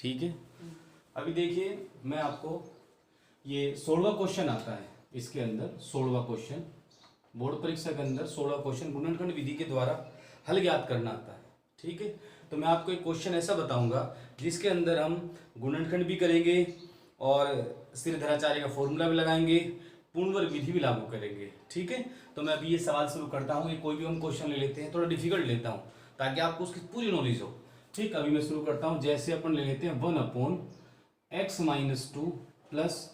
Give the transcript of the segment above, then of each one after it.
ठीक है। अभी देखिए मैं आपको ये 16वां क्वेश्चन आता है, इसके अंदर 16वां क्वेश्चन बोर्ड परीक्षा के अंदर 16वां क्वेश्चन गुणनखंड विधि के द्वारा हल ज्ञात करना आता है। ठीक है, तो मैं आपको एक क्वेश्चन ऐसा बताऊंगा जिसके अंदर हम गुणनखंड भी करेंगे और स्थिरधराचार्य का फॉर्मूला भी लगाएंगे, पूर्ण वर्ग विधि भी लागू करेंगे। ठीक है, तो मैं अभी ये सवाल शुरू करता हूँ। ये कोई भी हम क्वेश्चन ले लेते हैं, थोड़ा डिफिकल्ट लेता हूँ ताकि आपको उसकी पूरी नॉलेज हो। ठीक, अभी मैं शुरू करता हूँ। जैसे अपन ले लेते हैं 1/(x-2) plus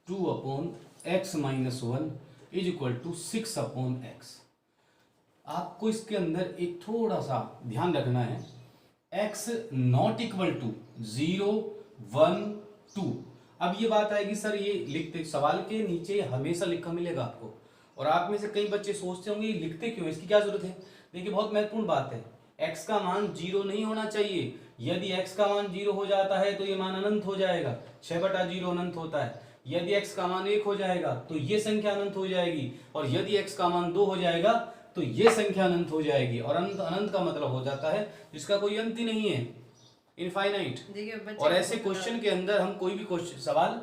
2/(x-1) is equal to 6/(x). आपको इसके अंदर एक थोड़ा सा ध्यान रखना है, x नॉट इक्वल टू 0, 1, 2। अब ये बात आएगी सर, ये लिखते सवाल के नीचे हमेशा लिखा मिलेगा आपको, और आप में से कई बच्चे सोचते होंगे ये लिखते क्यों, इसकी क्या जरूरत है। देखिए बहुत महत्वपूर्ण बात है, x का मान 0 नहीं होना चाहिए। यदि x का मान 0 हो जाता है तो ये मान अनंत हो जाएगा, 6/0 अनंत होता है। यदि x का मान 1 हो जाएगा तो ये संख्या अनंत हो जाएगी, और यदि x का मान 2 हो जाएगा तो ये संख्या अनंत हो जाएगी। और अनंत अनंत का मतलब हो जाता है जिसका कोई अंत ही नहीं है, इनफाइनाइट। और ऐसे क्वेश्चन के अंदर हम कोई भी क्वेश्चन सवाल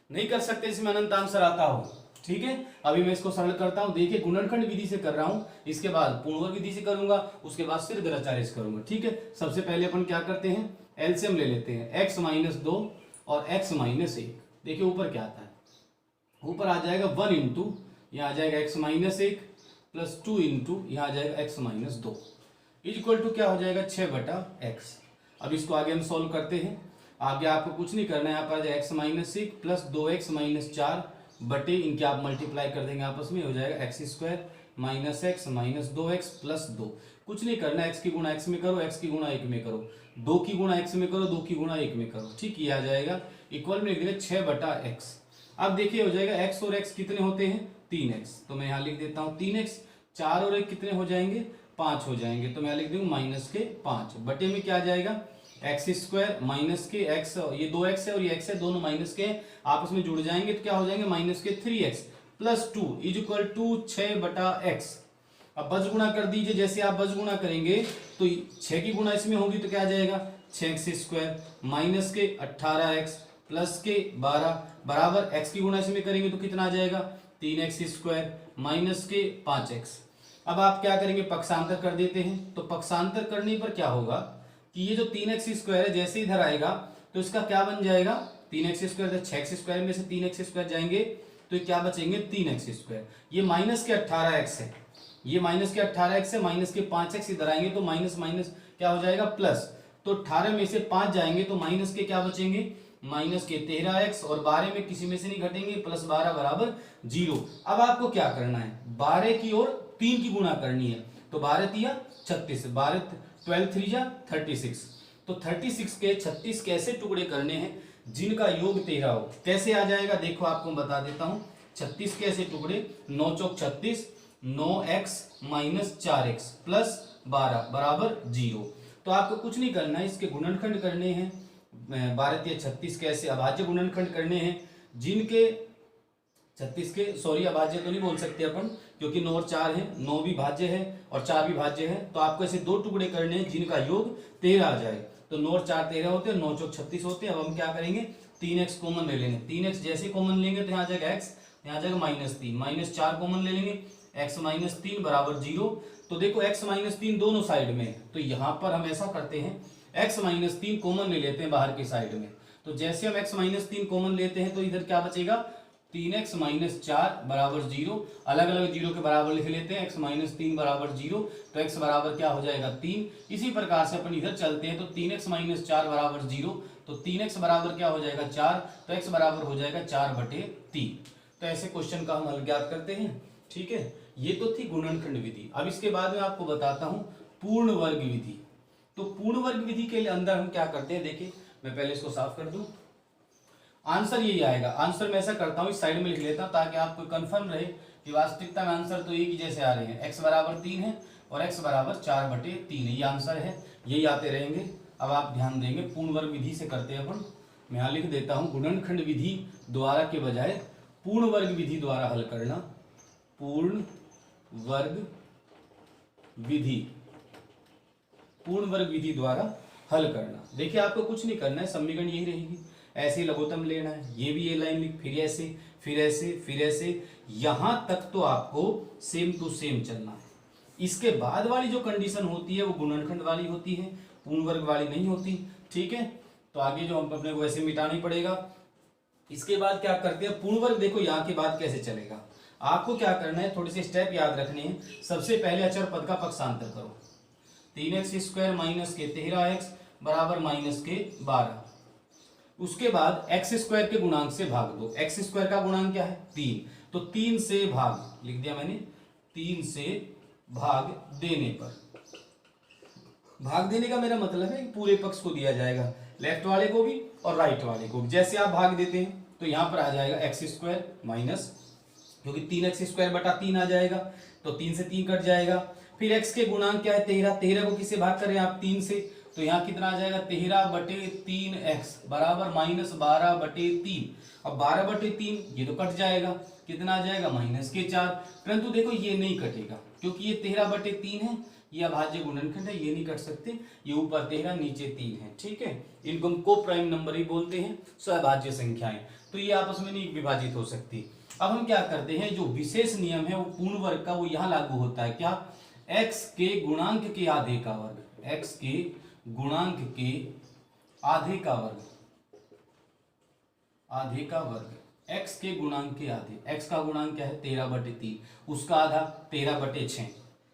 नहीं कर सकते जिसमें अनंत आंसर आता हो। ठीक है, अभी मैं इसको सरल करता हूं। देखिए गुणनखंड विधि से कर रहा हूं, इसके बाद पूर्ण वर्ग विधि से करूंगा, उसके बाद स्थिरधराचार्य से करूंगा। ठीक है, सबसे पहले अपन क्या करते हैं, एलसीएम ले लेते हैं, x-2 और x-1। देखिए ऊपर क्या आता है, ऊपर आ जाएगा 1 इंटू, यहाँ आ जाएगा x-1 प्लस 2 इंटू, यहाँ आ जाएगा x-2 इज इक्वल टू क्या हो जाएगा 6/x। अब इसको आगे हम सॉल्व करते हैं। आगे आपको कुछ नहीं करना है, यहाँ पर आ जाएगा x-1 प्लस 2x-4 बटे इनके आप मल्टीप्लाई कर देंगे आपस में, हो जाएगा x² minus x minus 2x plus 2। कुछ नहीं करना, x की गुणा x में करो, x की गुणा 1 में करो, 2 की गुणा x में करो, 2 की गुणा 1 में करो। ठीक, ये आ जाएगा इक्वल में लिख देंगे 6/x। अब देखिए हो जाएगा x और x कितने होते हैं, 3x। तो मैं यहाँ लिख देता हूँ 3x, 4 और 1 कितने हो जाएंगे, 5 हो जाएंगे। तो मैं लिख दूंगा -5 बटे में क्या आ जाएगा x² माइनस के x, ये 2x है और ये x है, दोनों माइनस के आपस में जुड़ जाएंगे तो क्या हो जाएंगे -3x plus 2 is equal to 6/x। अब बस गुणा कर दीजिए, जैसे आप बस गुणा करेंगे तो 6 की गुणा इसमें होगी तो क्या आ जाएगा 6x² माइनस के 18x प्लस के 12 बराबर x की गुणा इसमें करेंगे तो कितना आ जाएगा 3x² माइनस के 5x। अब आप क्या करेंगे, पक्षांतर कर देते हैं। तो पक्षांतर करने पर क्या होगा कि ये जो 3x² है जैसे इधर आएगा तो इसका क्या बन जाएगा, 3x², 6x² में से 3x² जाएंगे तो ये क्या बचेंगे 3x²। ये माइनस के 18x है, ये माइनस के 18x है, माइनस के 5x इधर आएंगे तो माइनस माइनस क्या हो जाएगा प्लस। तो 18 में से 5 जाएंगे तो माइनस के क्या बचेंगे, माइनस के 13x, और 12 में किसी में से नहीं घटेंगे, प्लस 12 बराबर 0। अब आपको क्या करना है, 12 की ओर 3 की गुणा करनी है। तो 12 × 36, 12 3 जा 36। तो 36 के 36 कैसे टुकड़े करने हैं जिनका योग 13 हो। कैसे आ जाएगा देखो आपको बता देता हूं, 36 के ऐसे टुकड़े, 9 चौक 36, 9x माइनस 4x प्लस 12 बराबर 0। तो आपको कुछ नहीं करना है, इसके गुणनखंड करने हैं, 12 × 36 के ऐसे अभाज्य गुणनखंड करने हैं जिनके 36 के, सॉरी अभाज्य तो नहीं बोल सकते अपन क्योंकि 9 और 4 है, 9 भी भाज्य है और 4 भी भाज्य है। तो आपको ऐसे 2 टुकड़े करने हैं जिनका योग 13 आ जाए। तो 9 और 4 13 होते हैं, 9 चौक 36 होते हैं। अब हम क्या करेंगे, 3x कॉमन ले लेंगे। 3x जैसे कॉमन लेंगे तो यहाँ आ जाएगा x, यहाँ आ जाएगा -3, -4 कॉमन ले लेंगे, x-3 बराबर 0। तो देखो x-3 दोनों साइड में, तो यहाँ पर हम ऐसा करते हैं x-3 कॉमन ले लेते हैं बाहर की साइड में। तो जैसे हम x-3 कॉमन लेते हैं तो इधर क्या बचेगा 3x - 4 बराबर 0। अलग अलग 0 के बराबर लिख लेते हैं, x-3 बराबर 0, तो x बराबर क्या हो जाएगा 3। इसी प्रकार से अपन इधर चलते हैं तो 3x - 4 बराबर 0, तो 3x बराबर क्या हो जाएगा 4, तो x बराबर हो जाएगा 4/3। तो ऐसे क्वेश्चन का हम हल ज्ञात करते हैं। ठीक है, ये तो थी गुणनखंड विधि। अब इसके बाद में आपको बताता हूं पूर्ण वर्ग विधि। तो पूर्ण वर्ग विधि के अंदर हम क्या करते हैं, देखिए मैं पहले इसको साफ कर दूं। आंसर यही आएगा। आंसर मैं ऐसा करता हूँ, इस साइड में लिख लेता हूँ ताकि आपको कंफर्म रहे कि वास्तविकता में आंसर तो एक ही जैसे आ रहे हैं। x बराबर 3 है और x बराबर 4/3 ये आंसर है, यही आते रहेंगे। अब आप ध्यान देंगे पूर्ण वर्ग विधि से करते हैं अपन। मैं यहाँ लिख देता हूँ गुणनखंड विधि द्वारा के बजाय पूर्ण वर्ग विधि द्वारा हल करना। पूर्ण वर्ग विधि, पूर्ण वर्ग विधि द्वारा हल करना। देखिए आपको कुछ नहीं करना है, समीकरण यही रहेगी, ऐसे लघुत्तम लेना है, ये भी ये लाइन लिख, फिर ऐसे फिर ऐसे फिर ऐसे, यहां तक तो आपको सेम टू सेम चलना है। इसके बाद वाली जो कंडीशन होती है वो गुणनखंड वाली होती है, पूर्ण वर्ग वाली नहीं होती। ठीक है, तो आगे जो हम अपने को वैसे मिटाना ही पड़ेगा। इसके बाद क्या करते हैं, पूर्ण वर्ग। देखो यहाँ के बाद कैसे चलेगा, आपको क्या करना है, थोड़े से स्टेप याद रखने हैं। सबसे पहले अचर पद का पक्षांतर करो, 3x² माइनस के 13x बराबर माइनस के 12। उसके बाद x² के गुणांक से भाग दो। x² का गुणांक क्या है 3, तो 3 से भाग लिख दिया मैंने, 3 से भाग देने पर, भाग देने का मेरा मतलब है पूरे पक्ष को दिया जाएगा, लेफ्ट वाले को भी और राइट वाले को भी। जैसे आप भाग देते हैं तो यहां पर आ जाएगा x² माइनस, क्योंकि 3x² बटा 3 आ जाएगा, तो 3 से 3 कट जाएगा। फिर x के गुणांक क्या है 13, 13 को किससे भाग करें आप 3 से, तो यहाँ कितना आ जाएगा 13/3x बराबर माइनस 12/3। अब 12/3 ये तो कट जाएगा, कितना आ जाएगा माइनस के 4। परंतु देखो ये नहीं कटेगा, क्योंकि ये 13/3 है, ये अभाज्य गुणनखंड है, ये नहीं कट सकते, ये ऊपर 13 नीचे 3 है। ठीक है, इनको हम को प्राइम नंबर ही बोलते हैं, सह संख्याएं, तो ये आपस में नहीं विभाजित हो सकती। अब हम क्या करते हैं, जो विशेष नियम है वो पूर्ण वर्ग का, वो यहाँ लागू होता है। क्या, x के गुणांक के आधे का वर्ग, x के गुणांक के आधे का वर्ग, आधे का वर्ग, x के गुणांक के आधे, x का गुणांक क्या है 13/3, उसका आधा 13/6।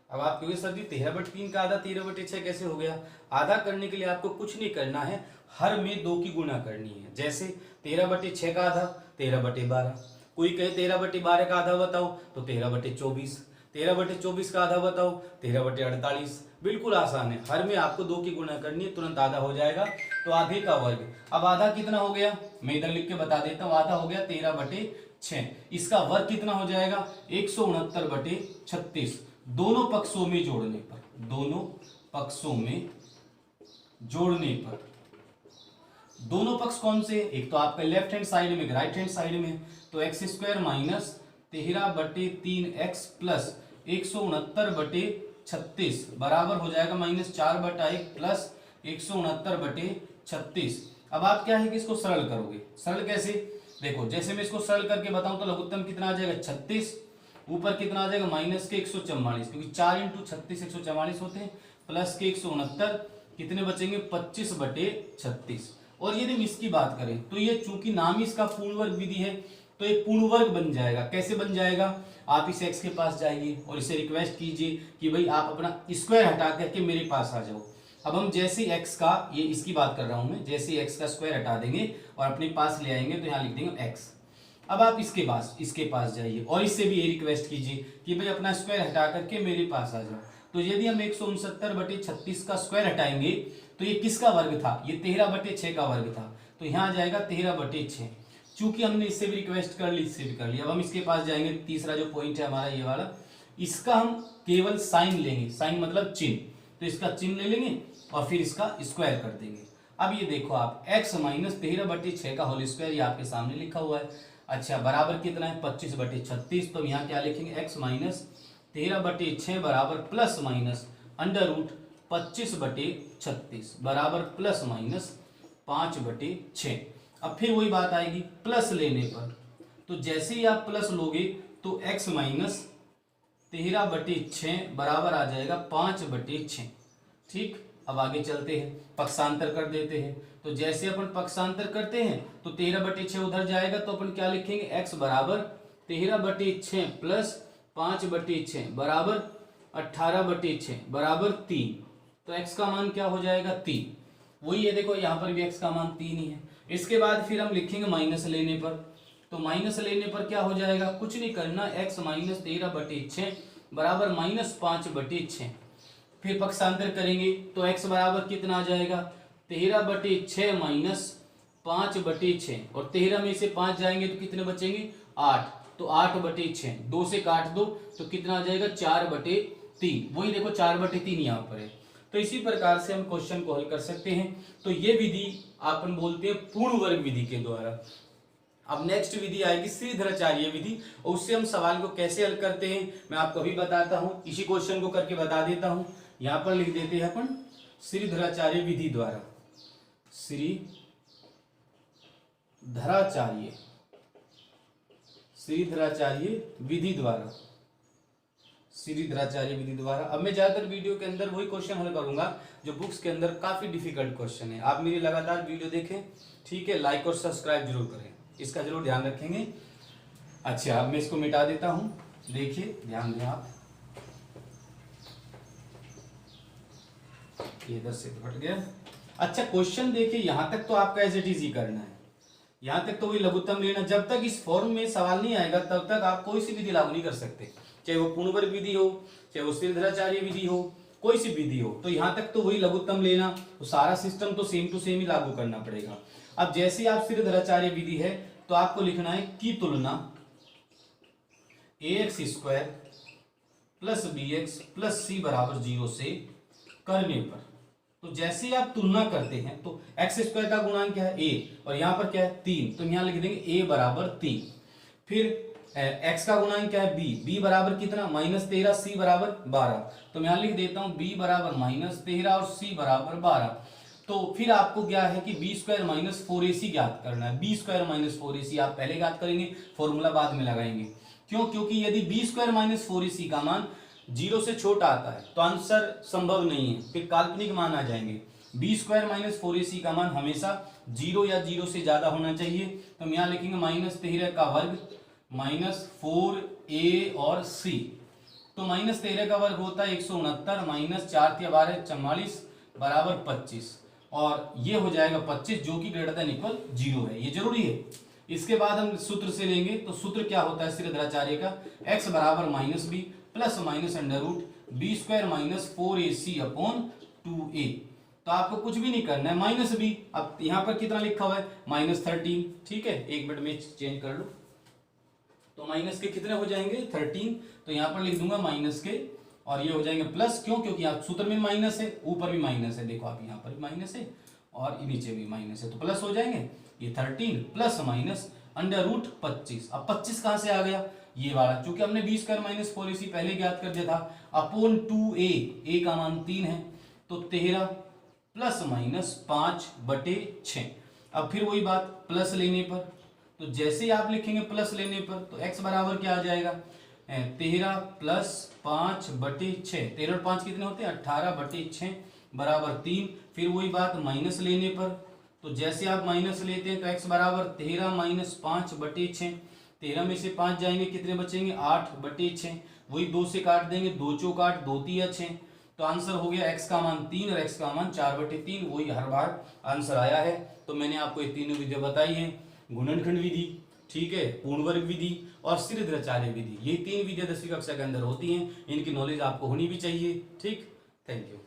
अब आप कहोगे सर जी 13/3 का आधा 13/6 कैसे हो गया। आधा करने के लिए आपको कुछ नहीं करना है, हर में 2 की गुणा करनी है। जैसे 13/6 का आधा 13/12, कोई कहे 13/12 का आधा बताओ तो 13/24, 13/24 का आधा बताओ 13/48। बिल्कुल आसान है, हर में आपको 2 की गुणा करनी है, तुरंत आधा हो जाएगा। तो आधे का वर्ग, अब आधा कितना हो गया, मैं इधर लिख के बता देता हूं, आधा हो गया 13/6। इसका वर्ग कितना हो जाएगा 169/36, दोनों पक्षों में जोड़ने पर, दोनों पक्षों में जोड़ने पर, दोनों पक्ष कौन से, एक तो आपका लेफ्ट हैंड साइड में, राइट हैंड साइड में, तो x² माइनस 13/3x प्लस 169/36 बराबर हो जाएगा -4/1 प्लस 169/36। अब आप क्या है कि इसको सरल करोगे, सरल कैसे, देखो जैसे मैं इसको सरल करके बताऊं तो लघुत्तम कितना आ जाएगा 36, ऊपर कितना आ जाएगा माइनस के 144, क्योंकि 4 × 36 144 होते हैं, प्लस के 169, कितने बचेंगे 25/36। और यदि हम इसकी बात करें तो ये चूंकि नाम ही इसका पूर्ण वर्ग विधि है, तो एक पूर्ण वर्ग बन जाएगा। कैसे बन जाएगा, आप इस x के पास जाइए और इसे रिक्वेस्ट कीजिए कि भाई आप अपना स्क्वायर हटा करके मेरे पास आ जाओ। अब हम जैसे x का, ये इसकी बात कर रहा हूं मैं, जैसे x का स्क्वायर हटा देंगे और अपने पास ले आएंगे तो यहाँ लिख देंगे x। अब आप इसके पास जाइए और इससे भी ये रिक्वेस्ट कीजिए कि भाई अपना स्क्वायर हटा करके मेरे पास आ जाओ। तो यदि हम 169/36 का स्क्वायर हटाएंगे तो ये किसका वर्ग था, ये 13/6 का वर्ग था, तो यहाँ आ जाएगा 13/6। चूंकि हमने इससे भी रिक्वेस्ट कर ली, इससे भी कर लिया, अब हम इसके पास जाएंगे, तीसरा जो पॉइंट है हमारा ये वाला, इसका हम केवल साइन लेंगे, साइन मतलब चिन्ह, तो इसका चिन्ह ले लेंगे और फिर इसका स्क्वायर कर देंगे। अब ये देखो आप x माइनस 13/6 का होल स्क्वायर, ये आपके सामने लिखा हुआ है। अच्छा, बराबर कितना है 25/36, तो यहाँ क्या लिखेंगे x माइनस 13/6 बराबर प्लस माइनस अंडर रूट 25/36 बराबर प्लस माइनस 5/6। अब फिर वही बात आएगी प्लस लेने पर, तो जैसे ही आप प्लस लोगे तो x माइनस 13/6 बराबर आ जाएगा 5/6। ठीक, अब आगे चलते हैं, पक्षांतर कर देते हैं। तो जैसे अपन पक्षांतर करते हैं तो 13/6 उधर जाएगा, तो अपन क्या लिखेंगे x बराबर 13/6 प्लस 5/6 बराबर 18/6 बराबर 3। तो x का मान क्या हो जाएगा 3। वही है, देखो यहाँ पर भी x का मान 3 ही है। इसके बाद फिर हम लिखेंगे माइनस लेने पर, तो माइनस लेने पर क्या हो जाएगा, कुछ नहीं करना, x माइनस 13/6 बराबर माइनस 5/6। फिर पक्षांतर करेंगे तो x बराबर कितना आ जाएगा 13/6 माइनस 5/6, और 13 में से 5 जाएंगे तो कितने बचेंगे 8, तो 8/6, 2 से काट दो तो कितना आ जाएगा 4/3। वही देखो 4/3 यहाँ पर है। तो इसी प्रकार से हम क्वेश्चन को हल कर सकते हैं। तो ये विधि अपन बोलते हैं पूर्ण वर्ग विधि के द्वारा। अब नेक्स्ट विधि आएगी श्रीधराचार्य विधि, और उससे हम सवाल को कैसे हल करते हैं मैं आपको अभी बताता हूं। इसी क्वेश्चन को करके बता देता हूं। यहाँ पर लिख देते हैं अपन श्रीधराचार्य विधि द्वारा, श्रीधराचार्य विधि द्वारा। अब मैं ज्यादातर वीडियो के अंदर वही क्वेश्चन हल करूंगा जो बुक्स के अंदर काफी डिफिकल्ट क्वेश्चन है। आप मेरी लगातार वीडियो देखें, ठीक है, लाइक और सब्सक्राइब जरूर करें, इसका जरूर ध्यान रखेंगे। अच्छा, अब मैं इसको मिटा देता हूं, देखिए ध्यान दें आप, ये इधर से हट गया। अच्छा, क्वेश्चन देखिए, यहां तक तो आपका एज इट इज ही करना है, यहां तक तो वही लघुत्तम लेना। जब तक इस फॉर्म में सवाल नहीं आएगा तब तक आप कोई सी विधि लागू नहीं कर सकते, चाहे वो पूर्ण वर्ग विधि हो, चाहे वो श्रीधराचार्य विधि हो, कोई सी विधि हो। तो यहां तक तो वही लघुत्तम लेना, तो सारा सिस्टम तो सेम टू सेम ही लागू करना पड़ेगा। अब जैसे आप श्रीधराचार्य विधि है तो आपको लिखना है की तुलना ax square plus bx plus c बराबर 0 से करने पर। तो जैसे आप तुलना करते हैं तो एक्स स्क्वायर का गुणांक क्या है a, और यहां पर क्या है 3, तो यहां लिख देंगे a बराबर 3। फिर x का गुणांक क्या है b बराबर कितना -13, c बराबर 12, तो मैं यहां लिख देता हूं b बराबर -13 और c बराबर 12। तो फिर आपको क्या है कि बी स्क्वायर माइनस 4ac ज्ञात करना है। बी स्क्वायर माइनस 4ac आप पहले ज्ञात करेंगे, फॉर्मूला बाद में लगाएंगे। क्यों? क्योंकि यदि बी स्क्वायर माइनस 4ac का मान 0 से छोटा आता है तो आंसर संभव नहीं है, फिर काल्पनिक मान आ जाएंगे। बी स्क्वायर माइनस 4ac का मान हमेशा 0 या 0 से ज्यादा होना चाहिए। तो हम यहाँ लिखेंगे -13 का वर्ग -4a और c, तो -13 का वर्ग होता है 169 -4 × 12 44 बराबर 25, और ये हो जाएगा 25 जो कि ग्रेटर देन इक्वल 0 है, ये जरूरी है। इसके बाद हम सूत्र से लेंगे, तो सूत्र क्या होता है श्रीधराचार्य का, x बराबर -b plus minus under root B square minus 4ac upon 2a। तो आपको कुछ भी नहीं करना है, -b, अब यहाँ पर कितना लिखा हुआ है -13, ठीक है, एक मिनट में चेंज कर लो, तो माइनस के कितने हो जाएंगे 13, तो यहाँ पर लिख दूंगा माइनस के, और ये हो जाएंगे प्लस, क्यों? क्योंकि यहाँ सूत्र में माइनस है, ऊपर भी माइनस है, देखो आप यहाँ पर भी माइनस है और नीचे भी माइनस है, तो प्लस हो जाएंगे। ये 13 प्लस माइनस अंडर रूट 25, अब 25 कहां से आ गया, ये वाला, क्योंकि हमने बी स्क्वायर माइनस 4ac पहले ज्ञात कर दिया था, अपॉन 2a, a का मान 3 है, तो 13 प्लस माइनस 5/6। अब फिर वही बात प्लस लेने पर, तो जैसे आप लिखेंगे प्लस लेने पर तो x बराबर क्या आ जाएगा 13 प्लस 5/6, 13 और 5 कितने होते हैं 18/6 बराबर 3। फिर वही बात माइनस लेने पर, तो जैसे आप माइनस लेते हैं तो x बराबर 13 माइनस 5/6, 13 में से 5 जाएंगे कितने बचेंगे 8/6, वही 2 से काट देंगे, 2 चौक 8, 2 तिया 6, तो आंसर हो गया x का मान 3 और x का मान 4/3, वही हर बार आंसर आया है। तो मैंने आपको ये तीनों विधियां बताई हैं, गुणनखंड विधि, ठीक है, पूर्ण वर्ग विधि और श्रीधराचार्य विधि, ये 3 विधियां 10वीं कक्षा के अंदर होती हैं, इनकी नॉलेज आपको होनी भी चाहिए। ठीक, थैंक यू।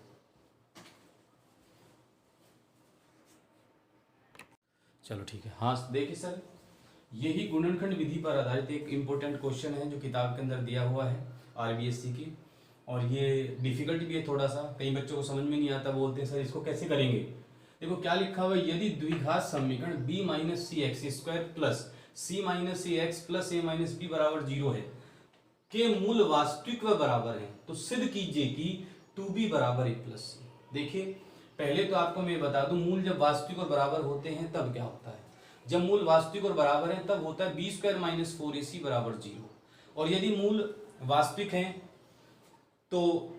चलो ठीक है, हाँ देखिए सर, यही गुणनखंड विधि पर आधारित एक इम्पोर्टेंट क्वेश्चन है जो किताब के अंदर दिया हुआ है आरबीएससी की, और ये डिफिकल्ट भी है थोड़ा सा, कई बच्चों को समझ में नहीं आता, बोलते हैं सर इसको कैसे करेंगे। देखो क्या लिखा हुआ है, यदि द्विघात समीकरण b माइनस सी एक्स स्क्वायर प्लस सी माइनस सी एक्स प्लस ए माइनस बी बराबर 0 है के मूल वास्तविक व बराबर है, तो सिद्ध कीजिए कि 2b बराबर a प्लस सी। देखिए पहले तो आपको मैं बता दूं, मूल जब वास्तविक और बराबर होते हैं तब क्या होता है, जब मूल वास्तविक और बराबर है तब होता है बी स्क्वायर माइनस 4ac बराबर 0, और यदि मूल वास्तविक हैं तो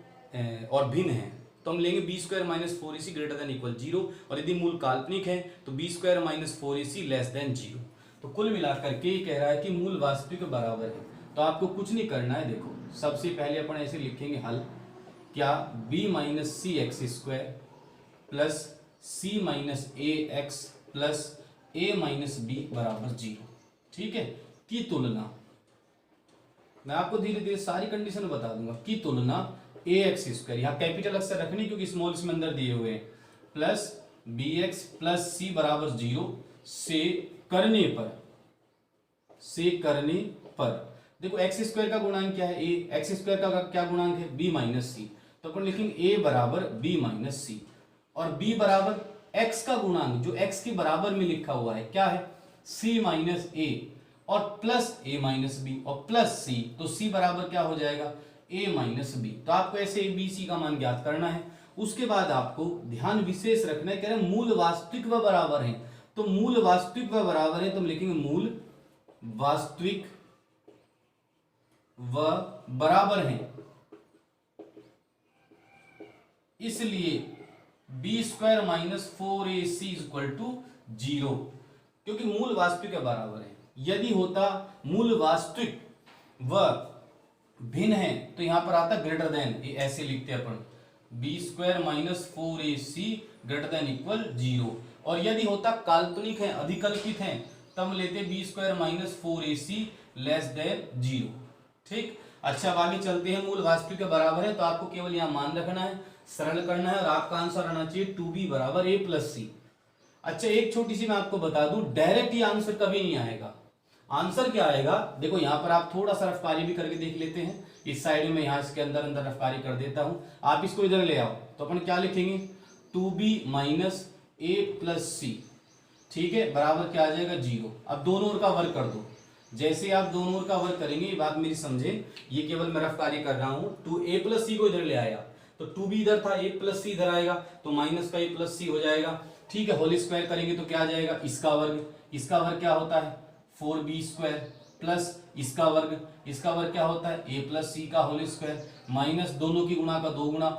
और भिन्न है तो हम लेंगे B square minus 4ac greater than equal 0, और यदि मूल काल्पनिक है तो B square minus 4ac less than 0। तो कुल मिलाकर के ये कह रहा है कि मूल वास्तविक बराबर है, तो आपको कुछ नहीं करना है। देखो सबसे पहले अपन ऐसे लिखेंगे हल, क्या b माइनस सी एक्स स्क्वायर प्लस सी माइनस ए एक्स प्लस ए माइनस बी बराबर 0, ठीक है, की तुलना, मैं आपको धीरे धीरे सारी कंडीशन बता दूंगा, की तुलना ए एक्स स्क्वायर, यहाँ कैपिटल अक्षर रखनी क्योंकि स्मॉल इसमें अंदर दिए हुए हैं, प्लस बी एक्स प्लस सी बराबर 0 से करने पर, देखो एक्स स्क्वायर का गुणांक क्या है ए, एक्स स्क्वायर का क्या गुणांक है बी माइनस सी, तो अपन लिखेंगे ए बराबर बी माइनस सी, और बी बराबर एक्स का गुणांक जो एक्स के बराबर में लिखा हुआ है क्या है सी माइनस ए, और प्लस ए माइनस बी और प्लस सी, तो सी बराबर क्या हो जाएगा ए माइनस बी। तो आपको ऐसे बी सी का मान ज्ञात करना है, उसके बाद आपको ध्यान विशेष रखना है, कह रहे हैं मूल वास्तविक व बराबर है, तो मूल वास्तविक व बराबर है तो हम लिखेंगे मूल वास्तविक व बराबर है, इसलिए B square minus 4ac equal to 0, क्योंकि मूल वास्तविक के बराबर है। यदि होता मूल वास्तविक व भिन्न है तो यहां पर आता ग्रेटर देन, ऐसे लिखते हैं अपन, B square minus 4ac greater than equal 0, और यदि होता काल्पनिक है, अधिकल्पित है, तब लेते B square minus 4ac less than 0। ठीक, अच्छा अब आगे चलते हैं। मूल वास्तविक के बराबर है तो आपको केवल यहां मान रखना है, सरल करना है, और आपका आंसर आना चाहिए 2b बराबर a प्लस सी। अच्छा एक छोटी सी मैं आपको बता दूं, डायरेक्ट ये आंसर कभी नहीं आएगा। आंसर क्या आएगा, देखो यहां पर आप थोड़ा सा रफ्तारी भी करके देख लेते हैं, इस साइड में यहां इसके अंदर अंदर रफ्तारी कर देता हूं, आप इसको इधर ले आओ तो अपन क्या लिखेंगे 2b माइनस a प्लस सी, ठीक है, बराबर क्या आ जाएगा 0। अब दोनों ओर का वर्ग कर दो, जैसे आप दोनों ओर का वर्ग करेंगे, ये बात मेरी समझे, ये केवल मैं रफ्तारी कर रहा हूं, 2a प्लस सी को इधर ले आया तो 2b इधर था, a प्लस सी इधर आएगा तो माइनस का a प्लस सी हो जाएगा। ठीक है, होल स्क्वायर करेंगे तो क्या आ जाएगा, इसका वर्ग क्या होता है 4b स्क्वायर प्लस इसका वर्ग क्या होता है a प्लस सी का होल स्क्वायर, माइनस दोनों की गुणा का 2 गुणा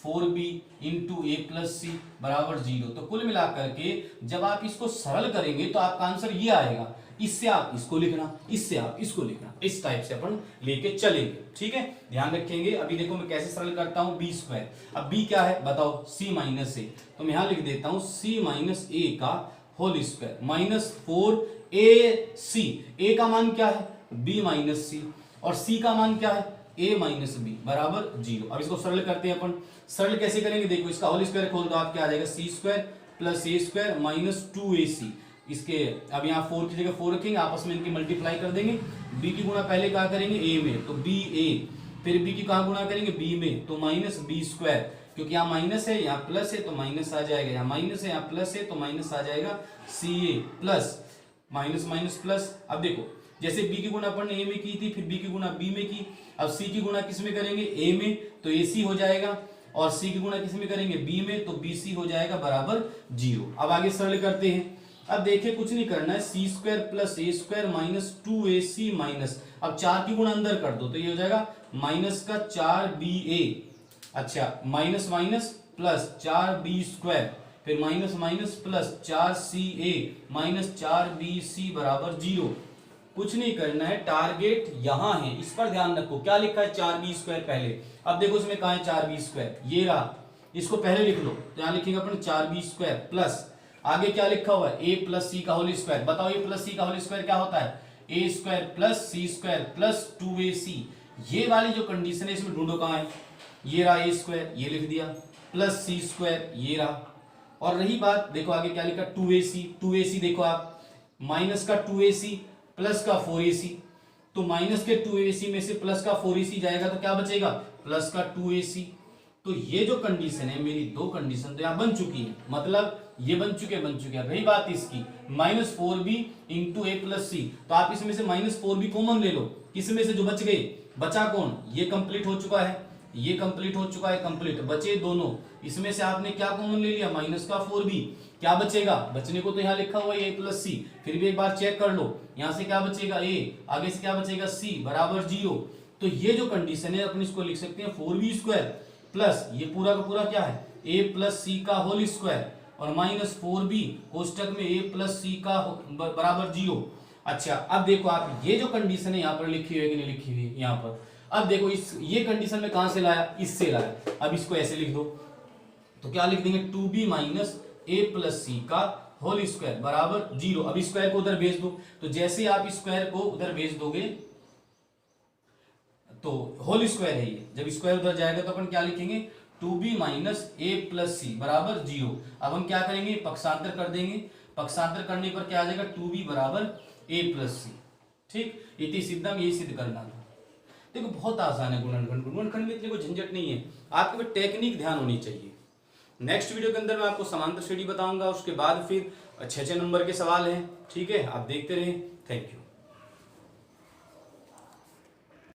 4b इंटू ए प्लस सी बराबर 0। तो कुल मिलाकर के जब आप इसको सरल करेंगे तो आपका आंसर ये आएगा, इससे आप इसको लिखना, इससे आप इसको लिखना, इस टाइप से अपन लेके चलेंगे। ठीक है, ध्यान रखेंगे। अभी देखो मैं कैसे सरल करता हूं, बी स्क्वायर, अब b क्या है बताओ, c माइनस ए, तो मैं यहां लिख देता हूं c माइनस ए का whole square minus 4ac, a का मान क्या है b माइनस सी, और c का मान क्या है a माइनस बी बराबर 0। अब इसको सरल करते हैं अपन, सरल कैसे करेंगे, देखो इसका होल स्क्वायर खोल दो, आप क्या आ जाएगा c square plus a square minus 2ac, इसके अब यहाँ 4 की जगह 4 रखेंगे, आपस में इनकी मल्टीप्लाई कर देंगे, b की गुणा पहले कहा करेंगे a में तो ba, फिर b की कहा गुणा करेंगे b में तो माइनस b स्क्वायर, क्योंकि यहाँ माइनस है यहाँ प्लस है तो माइनस आ जाएगा, यहाँ माइनस है यहाँ प्लस है तो माइनस आ जाएगा ca plus minus minus plus. अब देखो जैसे b की गुणा अपन ने a में की थी, फिर b की गुणा b में की, अब c की गुणा किस में करेंगे a में तो ac हो जाएगा, और c की गुणा किस में करेंगे b में तो bc हो जाएगा बराबर 0। अब आगे सरल करते हैं, अब देखिए कुछ नहीं करना है, सी स्क्वायर प्लस ए स्क्वायर माइनस 2ac माइनस, अब 4 की गुणा अंदर कर दो तो ये हो जाएगा माइनस का 4ba, अच्छा minus minus plus 4b square, फिर minus minus plus 4ca minus 4bc बराबर 0। कुछ नहीं करना है, टारगेट यहां है, इस पर ध्यान रखो, क्या लिखा है 4b स्क्वायर पहले, अब देखो इसमें कहा है 4b स्क्वायर, ये रहा, इसको पहले लिख लो तो यहां लिखेंगे अपन 4b स्क्वायर प्लस आगे क्या लिखा हुआ है a प्लस सी का होल स्क्वायर, बताओ a प्लस सी का होल स्क्वायर क्या होता है a square plus C square plus 2ac, ये वाली जो कंडीशन है इसमें ढूंढो कहां है, ये रहा a स्क्वायर, ये लिख दिया, प्लस सी स्क्वायर ये रहा, और रही बात देखो आगे क्या लिखा 2ac देखो आप, माइनस का 2ac प्लस का 4ac, तो माइनस के 2ac में से प्लस का 4ac जाएगा तो क्या बचेगा प्लस का 2ac। तो ये जो कंडीशन है मेरी, दो कंडीशन तो यहां बन चुकी है, मतलब ये बन चुके रही बात इसकी माइनस 4b इंटू ए प्लस सी, तो आप इसमें से माइनस 4b कॉमन ले लो, किसमें से जो बच गए, बचा कौन, ये कंप्लीट हो चुका है, ये कंप्लीट हो चुका है, कंप्लीट बचे दोनों, इसमें से आपने क्या कॉमन ले लिया माइनस का 4b, क्या बचेगा, बचने को तो यहाँ लिखा हुआ है a प्लस सी, फिर भी एक बार चेक कर लो, यहाँ से क्या बचेगा a, आगे से क्या बचेगा c बराबर 0। तो ये जो कंडीशन है अपन इसको लिख सकते हैं 4b स्क्वायर प्लस ये पूरा का पूरा क्या है a प्लस सी का होल स्क्वायर और माइनस 4b कोष्टक में a प्लस सी का बराबर 0। अच्छा अब देखो आप ये जो कंडीशन है यहाँ पर लिखी हुई है कि नहीं लिखी हुई है यहाँ पर, अब देखो इस ये कंडीशन में कहां से लाया, इससे लाया, अब इसको ऐसे लिख दो तो क्या लिख देंगे 2b माइनस ए प्लस सी का होल स्क्वायर बराबर 0। अब स्क्वायर को उधर भेज दो, तो जैसे आप स्क्वायर को उधर भेज दोगे तो होल स्क्वायर है ये, जब स्क्वायर उधर जाएगा तो अपन क्या लिखेंगे 2b माइनस ए प्लस सी बराबर 0। अब हम क्या करेंगे पक्षांतर कर देंगे, पक्षांतर करने पर क्या आ जाएगा 2b बराबर ए प्लस सी। ठीक, इति सिद्धम, यही सिद्ध करना था। देखो बहुत आसान है गुणनखंड में इतनी कोई झंझट नहीं है, आपके पे टेक्निक ध्यान होनी चाहिए। नेक्स्ट वीडियो के अंदर मैं आपको समांतर श्रेणी बताऊंगा, उसके बाद फिर 6 नंबर के सवाल हैं। ठीक है, आप देखते रहें। Thank you.